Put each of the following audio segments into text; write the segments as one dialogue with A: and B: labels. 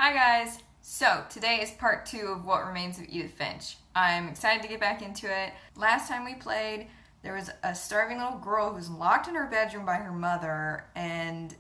A: Hi guys! So today is part 2 of What Remains of Edith Finch. I'm excited to get back into it. Last time we played, there was a starving little girl who was locked in her bedroom by her mother and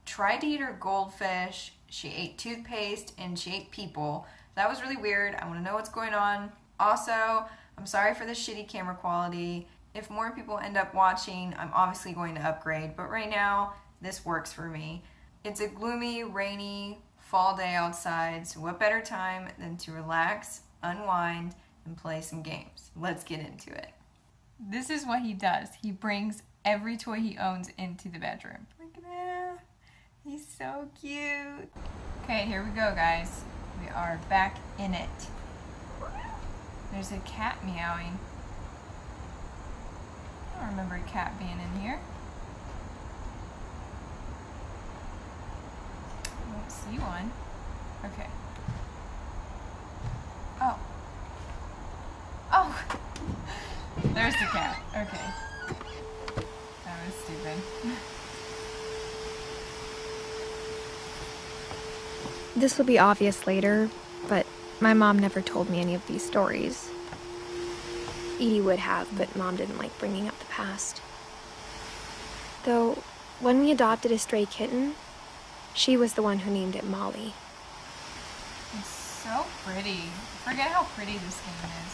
A: tried to eat her goldfish. She ate toothpaste and she ate people. That was really weird. I want to know what's going on. Also, I'm sorry for the shitty camera quality. If more people end up watching, I'm obviously going to upgrade, but right now, this works for me. It's a gloomy, rainy, fall day outside, so what better time than to relax, unwind, and play some games. Let's get into it. This is what he does. He brings every toy he owns into the bedroom. Look at that. He's so cute. Okay, here we go, guys. We are back in it. There's a cat meowing. I don't remember a cat being in here. I don't see one. Okay. Oh. Oh! There's the cat. Okay. That was stupid.
B: This will be obvious later, but my mom never told me any of these stories. Edie would have, but Mom didn't like bringing up the past. Though, when we adopted a stray kitten, she was the one who named it Molly.
A: It's so pretty. Forget how pretty this game is.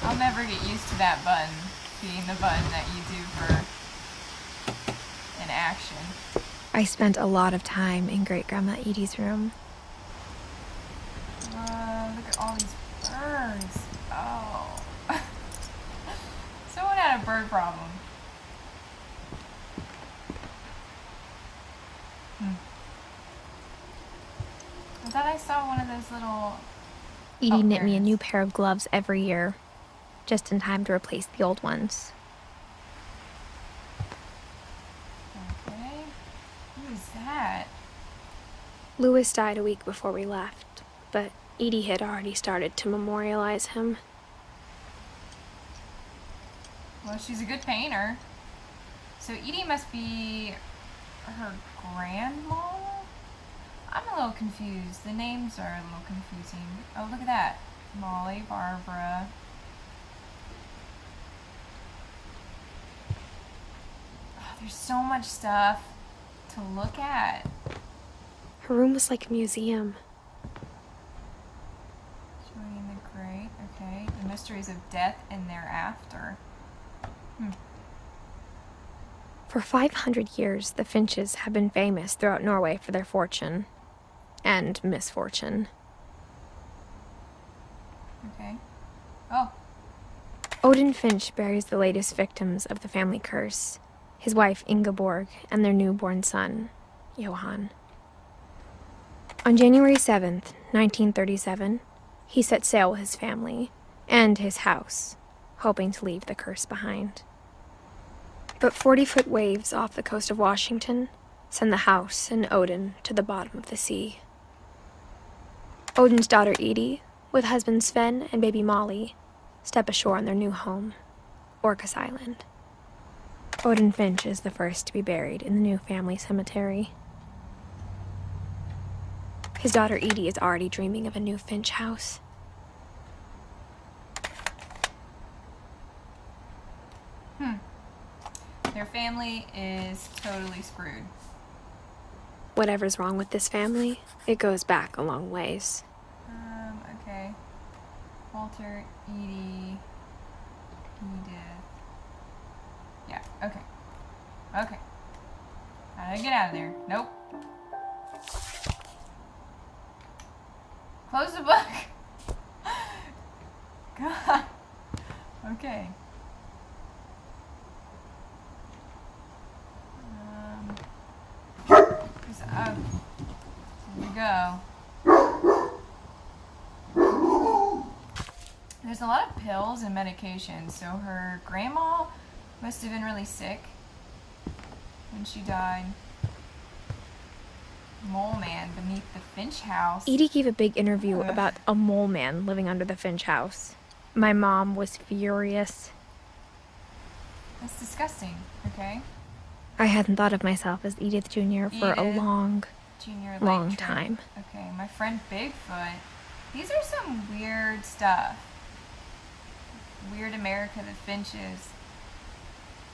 A: I'll never get used to that button being the button that you do for an action.
B: I spent a lot of time in Great-Grandma Edie's room.
A: Look at all these birds. Oh. Someone had a bird problem. I thought I saw one of those little...
B: Edie knit me a new pair of gloves every year, just in time to replace the old ones.
A: Okay. Who is that?
B: Louis died a week before we left, but Edie had already started to memorialize him.
A: Well, she's a good painter. So Edie must be her grandma? I'm a little confused. The names are a little confusing. Oh, look at that. Molly, Barbara. Oh, there's so much stuff to look at.
B: Her room was like a museum.
A: Joining the Great. Okay. The mysteries of death and thereafter.
B: For 500 years, the Finches have been famous throughout Norway for their fortune. And misfortune.
A: Okay. Oh.
B: Odin Finch buries the latest victims of the family curse, his wife Ingeborg and their newborn son, Johan. On January 7th, 1937, he set sail with his family and his house, hoping to leave the curse behind. But 40-foot waves off the coast of Washington send the house and Odin to the bottom of the sea. Odin's daughter Edie, with husband Sven and baby Molly, step ashore on their new home, Orcas Island. Odin Finch is the first to be buried in the new family cemetery. His daughter Edie is already dreaming of a new Finch house.
A: Their family is totally screwed.
B: Whatever's wrong with this family, it goes back a long ways.
A: Okay. Walter, Edie, Edith. Yeah, okay. Okay. How do I get out of there? Nope. Close the book! God. Okay. Here we go. There's a lot of pills and medications, so her grandma must have been really sick when she died. Mole man beneath the Finch house.
B: Edie gave a big interview
A: Ugh.
B: about a mole man living under the Finch house. My mom was furious.
A: That's disgusting, okay?
B: I hadn't thought of myself as Edith Jr. for a
A: Edith
B: long
A: Junior
B: long
A: Lake
B: time.
A: Okay, my friend Bigfoot. These are some weird stuff. Weird America, the Finches.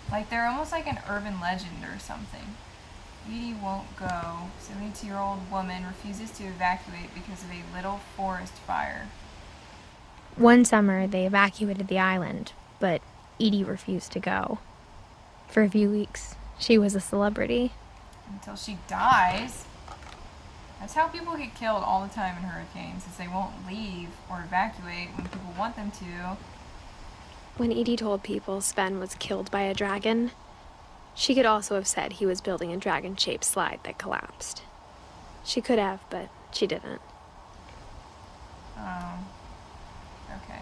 A: Like they're almost like an urban legend or something. Edie won't go. 72-year-old woman refuses to evacuate because of a little forest fire.
B: One summer, they evacuated the island, but Edie refused to go. For a few weeks, she was a celebrity.
A: Until she dies. That's how people get killed all the time in hurricanes, is they won't leave or evacuate when people want them to.
B: When Edie told people Sven was killed by a dragon, she could also have said he was building a dragon-shaped slide that collapsed. She could have, but she didn't.
A: Oh. Okay.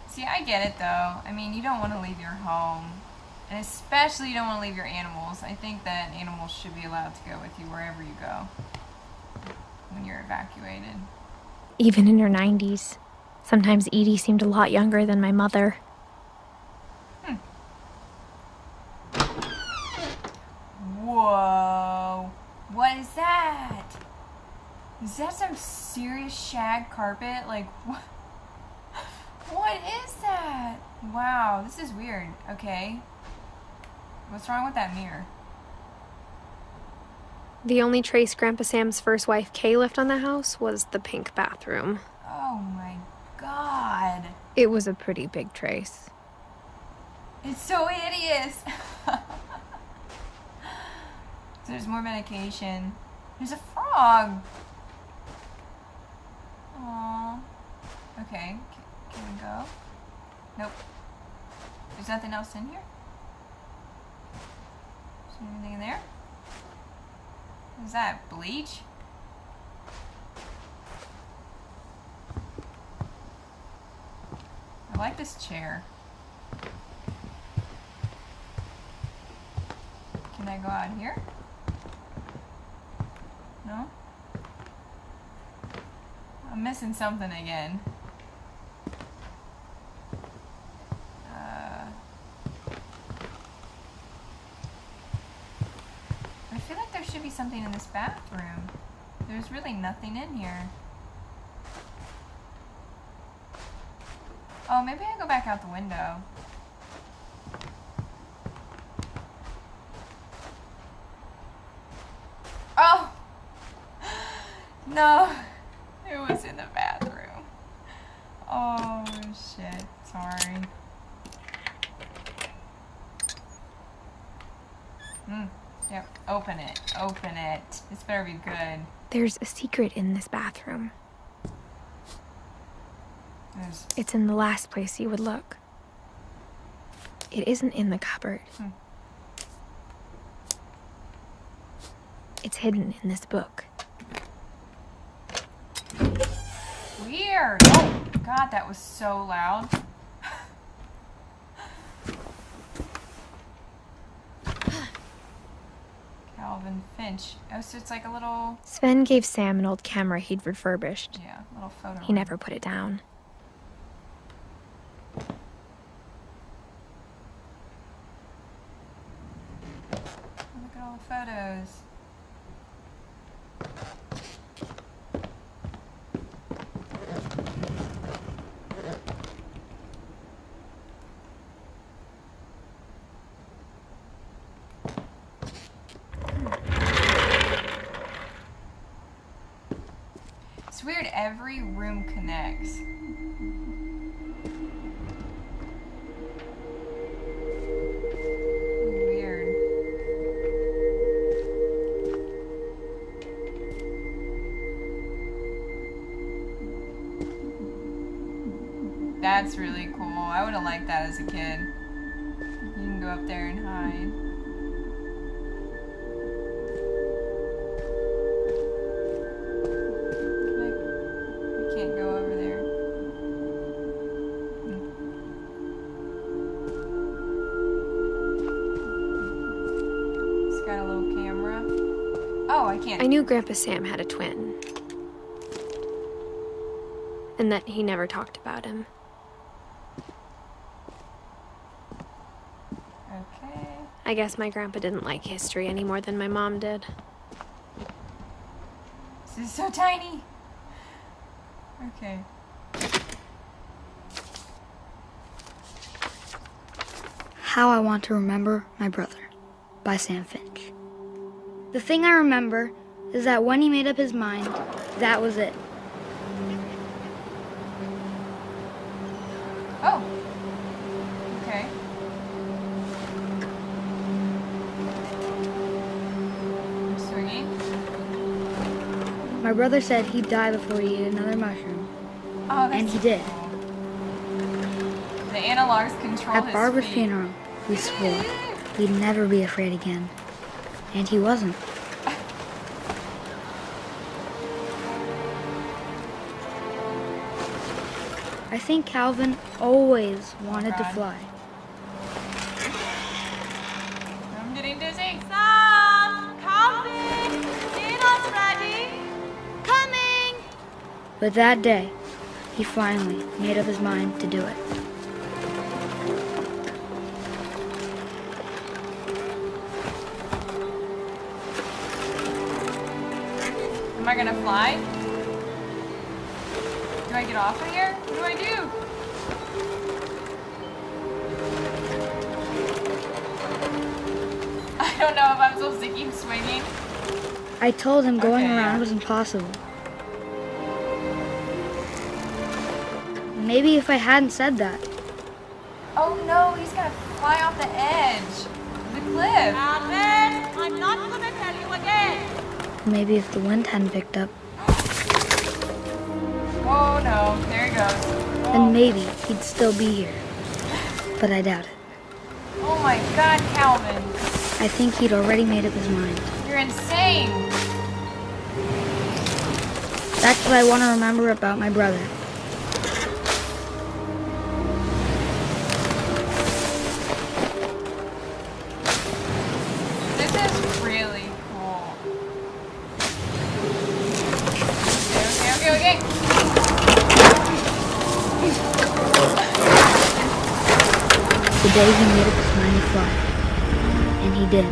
A: See, I get it though. I mean, you don't want to leave your home. And especially you don't want to leave your animals. I think that animals should be allowed to go with you wherever you go when you're evacuated.
B: Even in her 90s. Sometimes Edie seemed a lot younger than my mother.
A: Whoa. What is that? Is that some serious shag carpet? Like, what? What is that? Wow, this is weird. Okay. What's wrong with that mirror?
B: The only trace Grandpa Sam's first wife Kay left on the house was the pink bathroom.
A: Oh my god.
B: It was a pretty big trace.
A: It's so hideous. There's more medication. There's a frog. Aww. Okay, can we go? Nope. There's nothing else in here? Is there anything in there? What is that? Bleach? I like this chair. Can I go out here? No? I'm missing something again. I feel like there should be something in this bathroom. There's really nothing in here. Oh, maybe I go back out the window. Oh! No! It was in the bathroom. Oh, shit. Sorry. Yep. Open it. Open it. This better be good.
B: There's a secret in this bathroom.
A: There's...
B: It's in the last place you would look. It isn't in the cupboard. It's hidden in this book.
A: Weird. Oh, God, that was so loud. Calvin Finch. Oh, so it's like a little...
B: Sven gave Sam an old camera he'd refurbished.
A: Yeah, little photo.
B: He never put it down.
A: Look at all the photos. It's weird, every room connects. Weird. That's really cool. I would have liked that as a kid. You can go up there and hide. We can't go over there. It's got a little camera. Oh, I can't.
B: I knew Grandpa Sam had a twin, and that he never talked about him.
A: Okay.
B: I guess my grandpa didn't like history any more than my mom did.
A: This is so tiny. Okay.
C: How I Want to Remember My Brother by Sam Finch. The thing I remember is that when he made up his mind, that was it.
A: Oh. Okay. I'm swinging.
C: My brother said he'd die before he ate another mushroom,
A: Oh, that's
C: and he did.
A: cool. The analogs control
C: At
A: his
C: Barbara's
A: feet.
C: funeral, we swore he'd never be afraid again, and he wasn't. I think Calvin always wanted to
A: God.
C: fly.
A: I'm getting dizzy.
D: Sam, Calvin, dinner's ready. Coming.
C: But that day, he finally made up his mind to do it.
A: Am I gonna fly? Do I get off of here? What do I do? I don't know if I'm supposed to keep swinging.
C: I told him going
A: Okay,
C: around
A: yeah.
C: was impossible. Maybe if I hadn't said that,
A: Oh no, he's gonna fly off the edge of the cliff.
D: Calvin, I'm not gonna tell you again.
C: maybe if the wind hadn't picked up,
A: Oh no, there he goes. Oh,
C: then maybe he'd still be here. But I doubt it.
A: oh my god, Calvin.
C: I think he'd already made up his mind.
A: You're insane.
C: That's what I want to remember about my brother.
A: This is really cool. Okay.
C: The day he made up his mind to fly. And he did.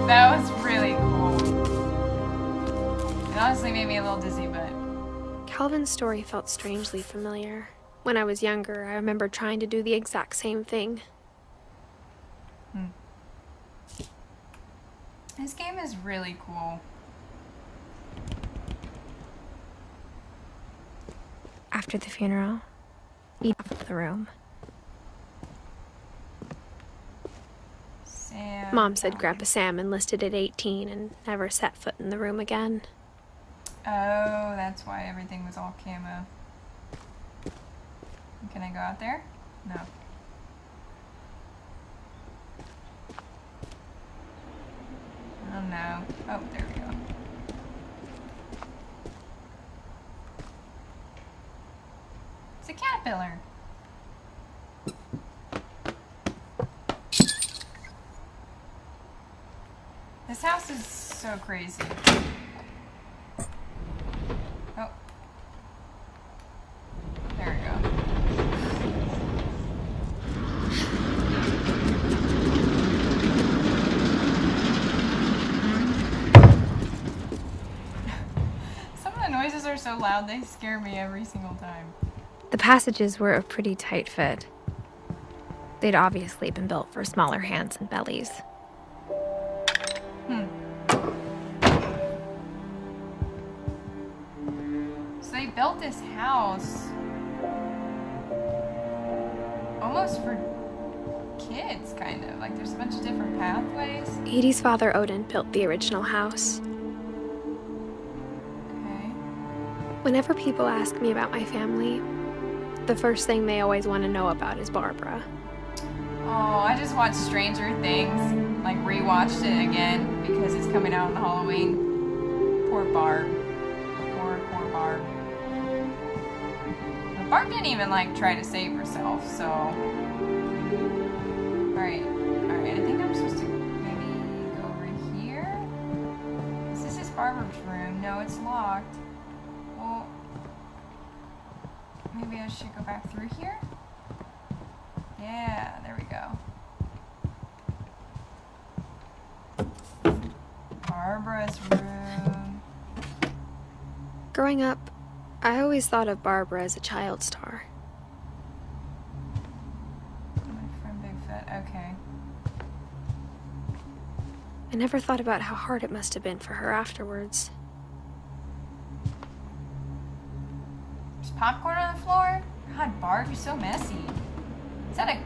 A: That was really cool. It honestly made me a little dizzy, but
B: Calvin's story felt strangely familiar. When I was younger, I remember trying to do the exact same thing.
A: this game is really cool.
B: After the funeral, Edie left the room.
A: Sam.
B: Mom said Grandpa Sam enlisted at 18 and never set foot in the room again.
A: Oh, that's why everything was all camo. Can I go out there? No. Oh no. Oh, there we go. It's a caterpillar. This house is so crazy. Oh. There we go. Some of the noises are so loud, they scare me every single time.
B: The passages were a pretty tight fit. They'd obviously been built for smaller hands and bellies.
A: So they built this house almost for kids, kind of. Like there's a bunch of different pathways.
B: Edie's father, Odin, built the original house.
A: Okay.
B: Whenever people ask me about my family, the first thing they always want to know about is Barbara.
A: Oh, I just watched Stranger Things, like rewatched it again because it's coming out on Halloween. Poor Barb. Poor Barb. But Barb didn't even like try to save herself, so Barb's room. No, it's locked. Well, maybe I should go back through here? Yeah, there we go. Barbara's room.
B: Growing up, I always thought of Barbara as a child star.
A: My friend Bigfoot, okay.
B: I never thought about how hard it must have been for her afterwards.
A: There's popcorn on the floor? God, Barb, you're so messy. Is that a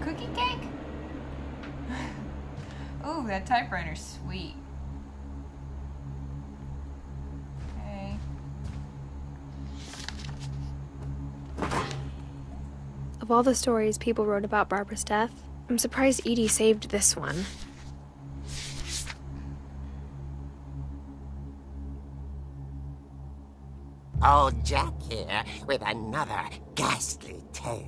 A: cookie cake? Ooh, that typewriter's sweet. Okay.
B: Of all the stories people wrote about Barbara's death, I'm surprised Edie saved this one.
E: Old Jack here with another ghastly tale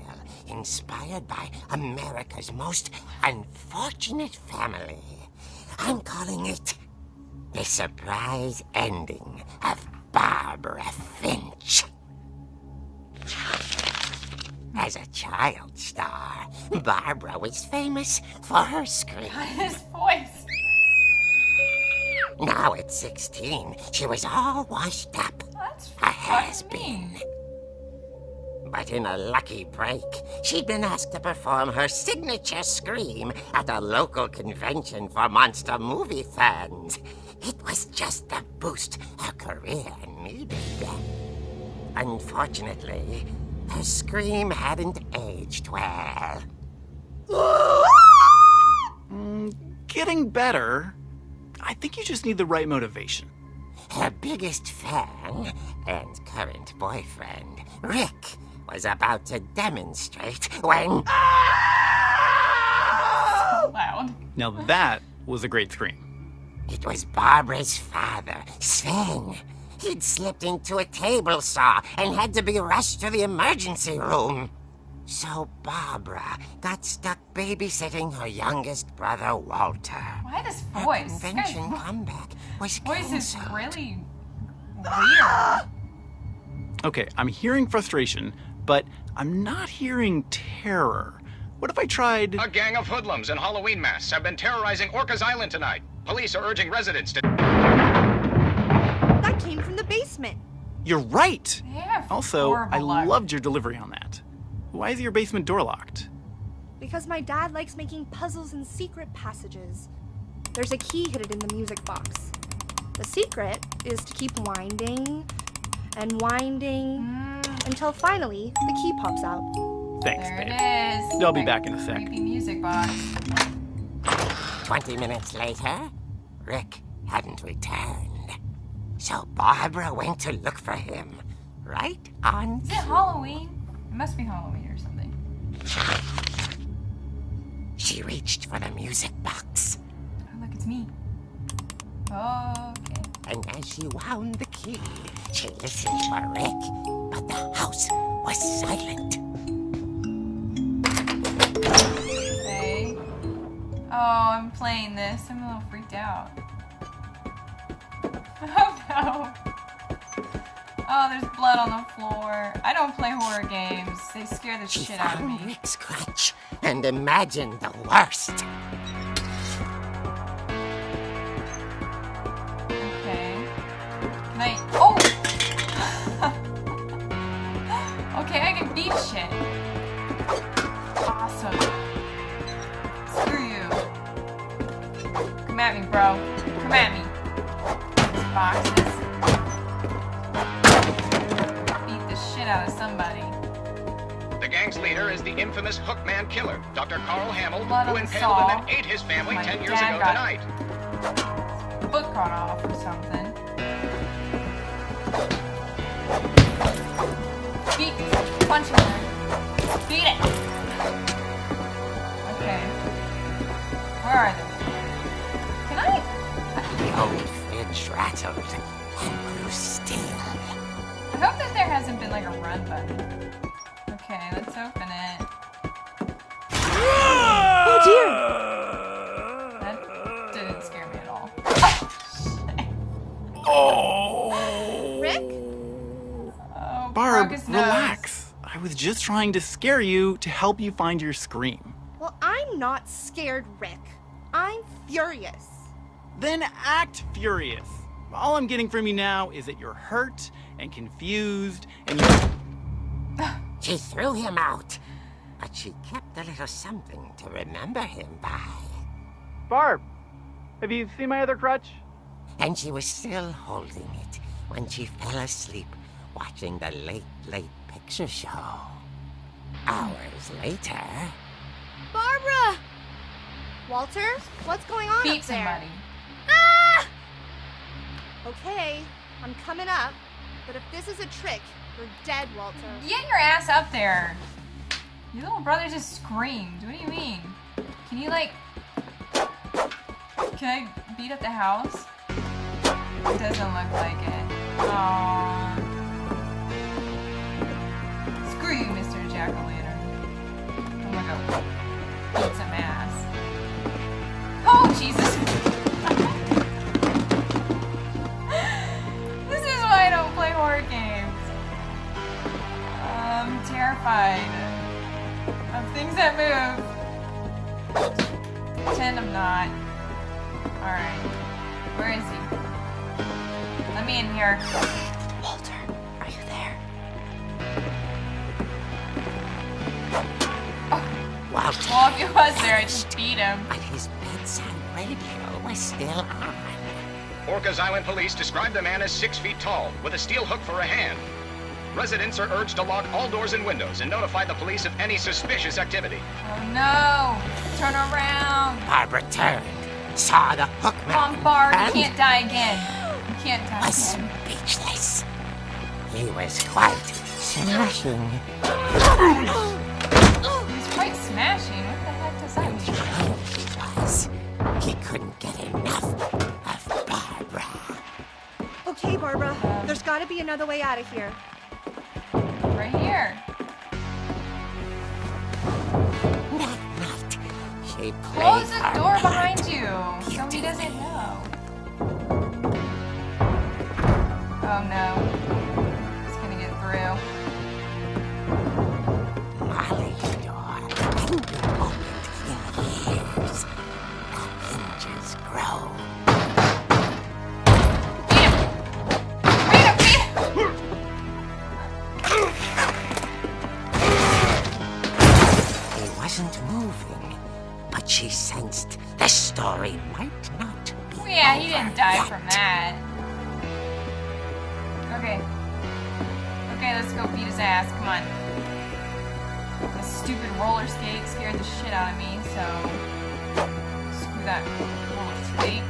E: inspired by America's most unfortunate family. I'm calling it The Surprise Ending of Barbara Finch. As a child star, Barbara was famous for her scream.
A: His voice.
E: Now at 16, she was all washed up.
A: That's
E: A has-been.
A: mean.
E: But in a lucky break, she'd been asked to perform her signature scream at a local convention for monster movie fans. It was just the boost her career needed. Unfortunately, her scream hadn't aged well.
F: Getting better. I think you just need the right motivation.
E: Her biggest fan and current boyfriend, Rick, was about to demonstrate when...
A: Loud.
F: Now that was a great scream.
E: It was Barbara's father, Sven. He'd slipped into a table saw and had to be rushed to the emergency room. So Barbara got stuck babysitting her youngest brother, Walter.
A: Why this
E: Her
A: voice? This
E: convention
A: guy's
E: comeback was
A: voice is
E: canceled.
A: really weird.
F: Okay, I'm hearing frustration, but I'm not hearing terror. What if I tried...
G: A gang of hoodlums in Halloween masks have been terrorizing Orcas Island tonight. Police are urging residents to...
H: That came from the basement.
F: You're right!
A: They have
F: Also,
A: horrible
F: I
A: luck.
F: loved your delivery on that. Why is your basement door locked?
H: Because my dad likes making puzzles and secret passages. There's a key hidden in the music box. The secret is to keep winding and winding until finally the key pops out.
F: Thanks,
A: There
F: babe.
A: it is.
F: I'll be
A: That
F: back in a sec.
A: Creepy music box.
E: 20 minutes later, Rick hadn't returned. So Barbara went to look for him. Right on.
A: Is it Halloween? It must be Halloween or something.
E: She reached for the music box.
A: Oh, look, it's me. Okay.
E: And as she wound the key, she listened for Rick, but the house was silent.
A: Okay. Oh, I'm playing this. I'm a little freaked out. Oh no. Oh, there's blood on the floor. I don't play horror games. They scare the
E: She
A: shit out of
E: found
A: me.
E: Rick's crutch and imagined the worst.
A: Okay. Can I... Oh! Okay, I can beat shit. Awesome. Screw you. Come at me, bro. Come at me. These boxes. Beat the shit out of somebody.
G: The gang's leader is the infamous Hookman killer, Dr. Carl Hamill,
A: Blood
G: who
A: on the
G: impaled
A: saw.
G: and then ate his family
A: My
G: 10 years
A: dad
G: ago
A: got
G: tonight.
A: Foot cut off or something. Beat. Punch him. Beat it. Okay. Where are they? Can I?
E: The old fridge rattled and grew still.
A: I hope that there hasn't been like a run button. Okay, let's open it.
H: Oh dear!
A: That didn't scare me at all. Oh, shit.
F: Oh! Barb,
A: Broke his nose.
F: relax. I was just trying to scare you to help you find your scream.
H: Well, I'm not scared, Rick. I'm furious.
F: Then act furious. All I'm getting from you now is that you're hurt and confused and you're...
E: She threw him out, but she kept a little something to remember him by.
F: Barb, have you seen my other crutch?
E: And she was still holding it when she fell asleep watching the late picture show. Hours later...
H: Barbara! Walter, what's going on
A: Beat
H: up there?
A: somebody.
H: Ah! Okay, I'm coming up, but if this is a trick, you're dead, Walter.
A: Get your ass up there. Your little brother just screamed. What do you mean? Can you, like... Can I beat up the house? It doesn't look like it. Aww. Screw you, Mr. Jack-o'-lantern. I'm gonna go beat some ass. Oh, Jesus! This is why I don't play horror games. I'm terrified of things that move. Pretend I'm not. Alright. Where is he? Let me in here.
C: Walter, are you there?
E: Walter,
A: Well, if he was there, I'd just beat him.
E: but his bedside radio was still on.
G: Orcas Island police describe the man as 6 feet tall, with a steel hook for a hand. Residents are urged to lock all doors and windows and notify the police of any suspicious activity.
A: Oh no! Turn around!
E: Barbara turned, saw the hook man,
A: Come on, Barb, you
E: and
A: can't die again. You can't die
E: was
A: again.
E: speechless. He was quite smashing.
A: He's quite smashing. What the heck does that mean?
E: He was. He couldn't get enough of Barbara.
H: Okay, Barbara, there's gotta be another way out of here.
A: Right here.
E: That night, she played
A: Close the
E: her
A: door
E: part
A: behind you so he doesn't know. Oh no. He's gonna get through.
E: Molly's door hadn't been opened in years. The hinges grow.
A: Beat him! Beat him! Beat him!
E: He wasn't moving, but she sensed the story might not be
A: Oh, yeah, he
E: over
A: didn't die
E: yet.
A: from that. Okay. Okay, let's go beat his ass. Come on. This stupid roller skate scared the shit out of me, so... Screw that roller skate.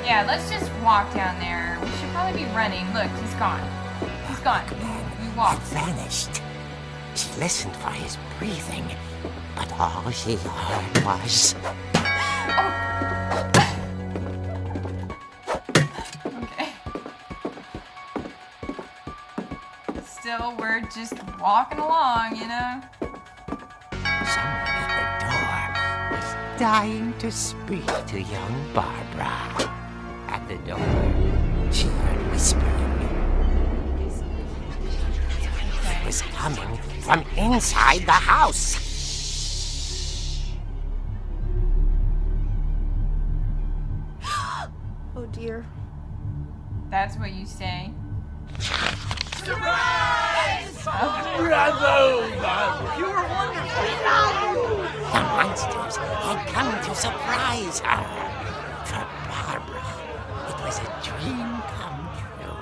A: Yeah, let's just walk down there. We should probably be running. Look, he's gone. He's gone. He
E: Had
A: walked.
E: vanished. She listened for his breathing, but all she heard was...
A: Okay. Still, we're just walking along, you know?
E: Someone at the door was dying to speak to young Barbara. At the door, she heard whispering. It was coming from inside the house.
H: Oh dear.
A: That's what you say.
E: The monsters had come to surprise her. For Barbara, it was a dream come true.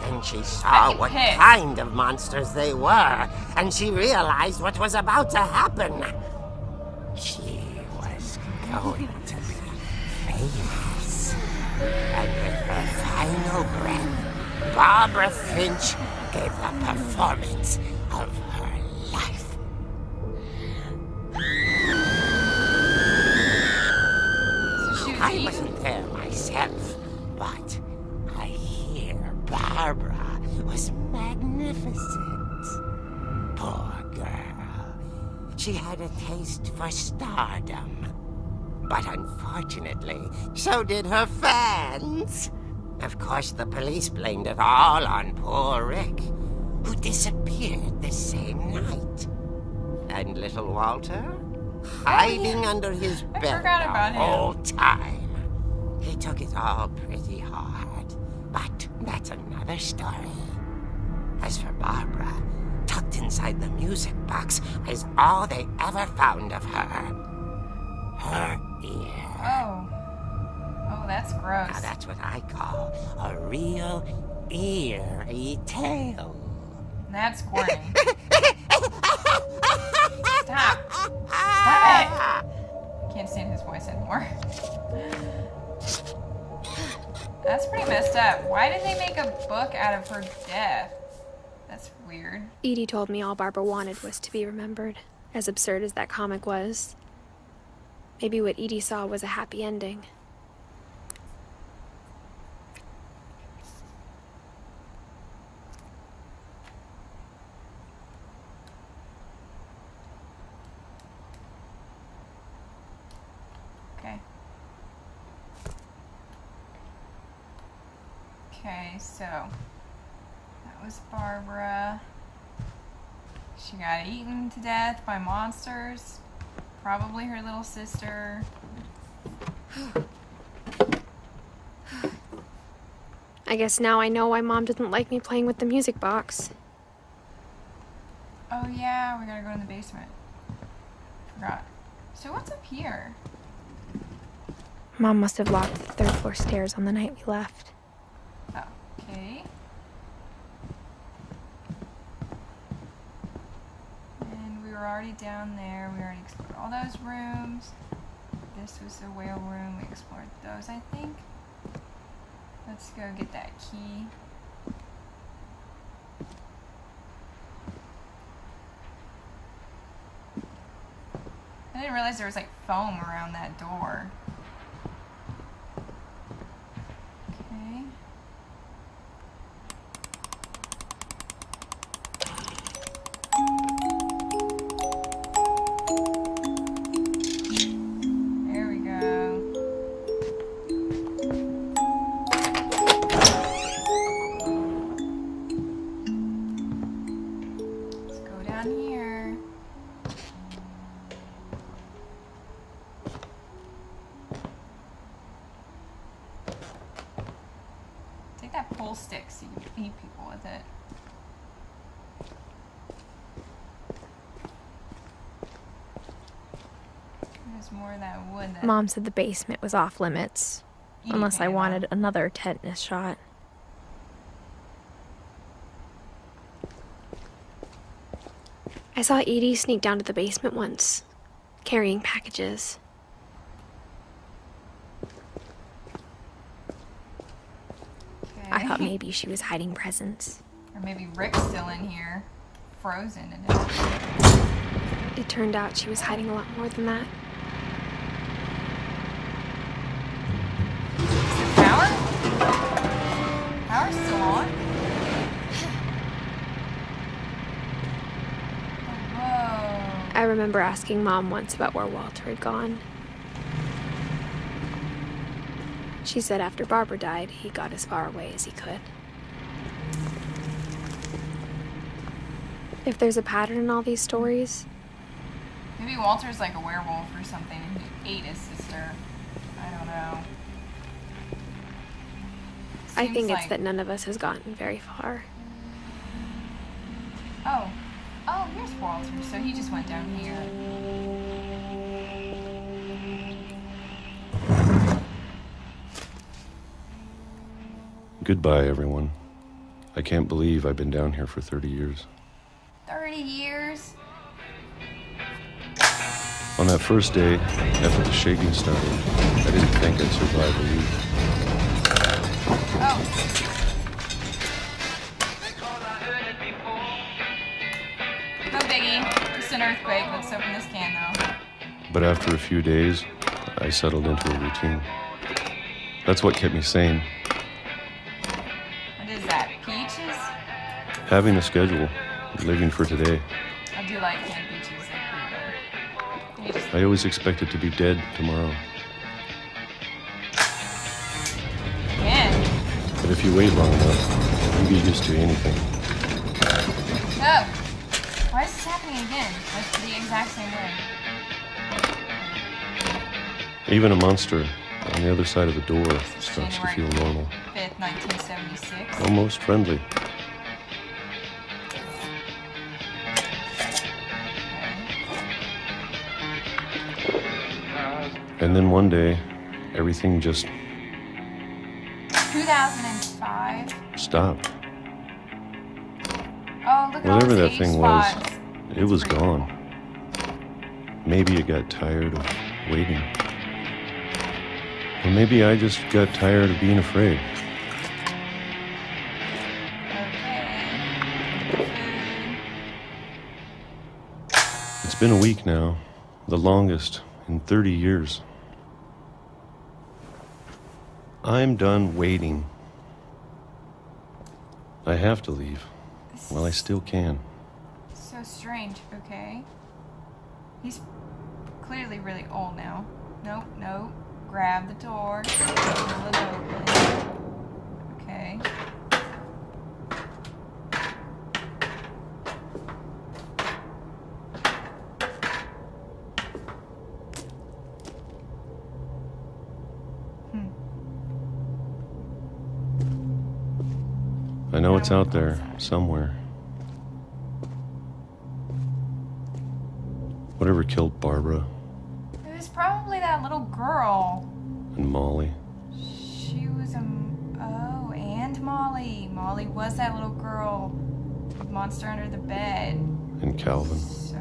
E: Then she saw
A: I'm
E: what
A: pissed.
E: kind of monsters they were, and she realized what was about to happen. She was going to be famous. And with her final breath, Barbara Finch gave the performance of her life.
A: So she was
E: I wasn't there myself, but I hear Barbara was magnificent. Poor girl. She had a taste for stardom. But unfortunately, so did her fans. Of course, the police blamed it all on poor Rick, who disappeared the same night. And little Walter, hiding under his bed the whole time. He took it all pretty hard, but that's another story. As for Barbara, tucked inside the music box is all they ever found of her. Her ear.
A: Oh, that's gross.
E: Now that's what I call a real eerie tale.
A: That's corny. Stop. Stop it. Can't stand his voice anymore. That's pretty messed up. Why did they make a book out of her death? That's weird.
B: Edie told me all Barbara wanted was to be remembered, as absurd as that comic was. Maybe what Edie saw was a happy ending.
A: Okay, so that was Barbara. She got eaten to death by monsters. Probably her little sister.
B: I guess now I know why Mom didn't like me playing with the music box.
A: Oh yeah, we gotta go in the basement. Forgot. So what's up here?
B: Mom must have locked the third floor stairs on the night we left.
A: Okay. And we were already down there. We already explored all those rooms. This was the whale room. We explored those, I think. Let's go get that key. I didn't realize there was like foam around that door. Okay. There we go. Let's go down here. Take that pull stick so you can beat people with it. There's more of that wood. That
B: Mom said the basement was off limits, unless I wanted another tetanus shot. I saw Edie sneak down to the basement once, carrying packages.
A: Okay.
B: I thought maybe she was hiding presents.
A: Or maybe Rick's still in here, frozen in it.
B: It turned out she was hiding a lot more than that.
A: Is the power? Power's still on? Whoa.
B: I remember asking Mom once about where Walter had gone. She said after Barbara died, he got as far away as he could. If there's a pattern in all these stories,
A: Maybe Walter's like a werewolf or something and he ate his sister. I don't know.
B: I think
A: Seems
B: it's that none of us has gotten very far.
A: Oh, here's Walter. So he just went down here.
I: Goodbye, everyone. I can't believe I've been down here for 30 years.
A: 30 years?
I: On that first day, after the shaking started, I didn't think I'd survive a week.
A: Oh. No biggie. Just an earthquake. Let's open this can, though.
I: But after a few days, I settled into a routine. That's what kept me sane.
A: What is that? Peaches?
I: Having a schedule, living for today.
A: I do like canned peaches. They're pretty good. You just
I: I always expected to be dead tomorrow. But if you wait long enough, you get used to anything.
A: Oh! Why is this happening again? Like the exact same way.
I: Even a monster on the other side of the door starts to feel normal.
A: 5th, 1976.
I: Almost friendly. And then one day, everything just
A: 2005.
I: stopped.
A: Oh, look at all
I: Whatever
A: those
I: that
A: age
I: thing was,
A: spots.
I: it was gone. Maybe it got tired of waiting. Or maybe I just got tired of being afraid. It's been a week now, the longest in 30 years. I'm done waiting. I have to leave while I still can.
A: So strange, okay. He's clearly really old now. Nope, nope. Grab the door. Pull it open. Okay.
I: I know it's out there somewhere. Whatever killed Barbara
A: It was probably that little girl.
I: and Molly.
A: She was oh, and Molly. Molly was that little girl. Monster under the bed.
I: And Calvin.
A: So.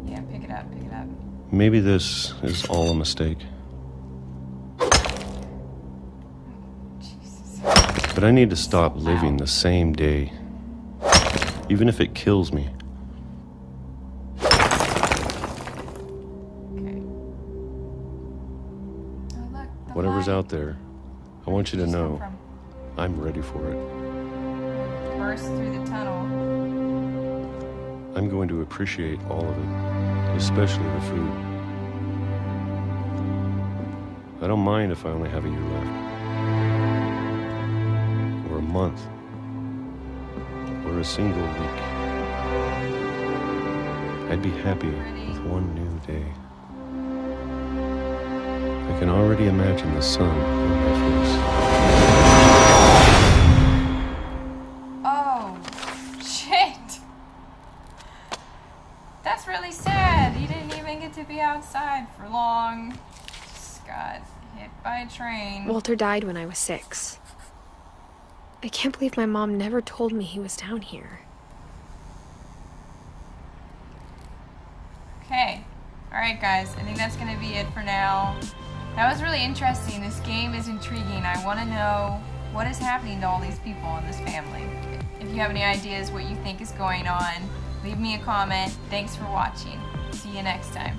A: Yeah, pick it up, pick it up.
I: Maybe this is all a mistake.
A: Jesus.
I: But I need to stop living the same day. Even if it kills me.
A: Okay. Oh, look. The
I: Whatever's
A: light.
I: out there, I want you to
A: Where'd it
I: know
A: come
I: I'm ready for it.
A: from? Burst through the tunnel.
I: I'm going to appreciate all of it, especially the food. I don't mind if I only have a year left. Or a month. Or a single week. I'd be happy with one new day. I can already imagine the sun on my face.
A: Oh, shit. That's really sad. He didn't even get to be outside for long. Just got hit by a train.
B: Walter died when I was 6. I can't believe my mom never told me he was down here.
A: Okay. Alright, guys. I think that's going to be it for now. That was really interesting. This game is intriguing. I want to know what is happening to all these people in this family. If you have any ideas what you think is going on, leave me a comment. Thanks for watching. See you next time.